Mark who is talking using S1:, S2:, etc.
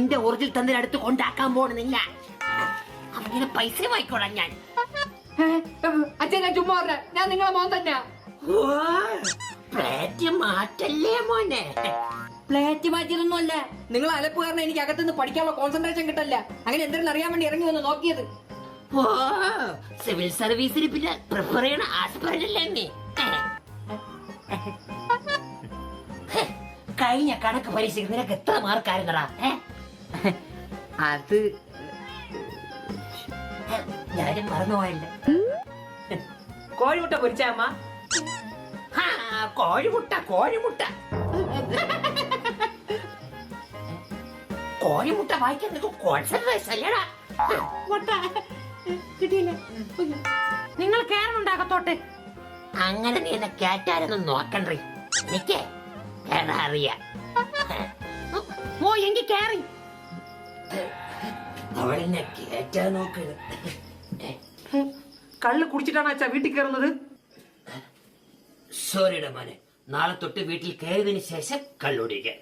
S1: എന്റെ ഒറിജിനൽ തന്റെ അടുത്ത് കൊണ്ടാക്കാൻ പോണെന്നില്ല. അവങ്ങനെ പൈസ വായിക്കോളാം ഞാൻ.
S2: അച്ഛൻ ഞാൻ ചുമ്മാ പറഞ്ഞ, ഞാൻ നിങ്ങളെ മോൻ തന്നെയാ.
S1: പ്ലേറ്റ് മാറ്റല്ലേ മോനെ.
S2: പ്ലേറ്റ് മാറ്റിയതൊന്നുമല്ല, നിങ്ങൾ അലപ്പ് കാരണം എനിക്ക് അകത്തുനിന്ന് പഠിക്കാനുള്ള കോൺസെൻട്രേഷൻ കിട്ടല്ല. അങ്ങനെ എന്തെങ്കിലും അറിയാൻ വേണ്ടി ഇറങ്ങി വന്ന് നോക്കിയത്.
S1: സിവിൽ സർവീസിന് പിന്നെ പ്രിഫർ ചെയ്യണ ആസ്പിറന്റ് അല്ലേ നീ? കഴിഞ്ഞ കണക്ക് പരീക്ഷയ്ക്ക് നിനക്ക് എത്ര മാർക്കായിരുന്നടാ?
S2: അത്
S1: ഞാനും മറന്നുപോയല്ലേ.
S2: കോഴിമുട്ട പൊരിച്ച അമ്മ.
S1: കോഴിമുട്ട കോഴിമുട്ട കോഴിമുട്ട വായിക്കാൻ നിനക്ക് കോൺസെൻട്രേഷൻ അല്ലേടാ?
S2: കിട്ടിയില്ല.
S1: നിങ്ങൾ കേറുന്നുണ്ടാകത്തോട്ടെ. അങ്ങനെ നീ എന്നെ കേറ്റാരൊന്നും നോക്കണ്ടേ. എനിക്ക് അറിയാം. ഓ എങ്കിൽ കേറി. അവളെന്നെ കേറ്റാൻ നോക്കണ്.
S2: കള്ള് കുടിച്ചിട്ടാണ് അച്ഛാ വീട്ടിൽ കയറുന്നത്.
S1: സോറിയുടെ മോനെ, നാളെ തൊട്ട് വീട്ടിൽ കയറിയതിനു ശേഷം കള്ളുടിക്കാൻ.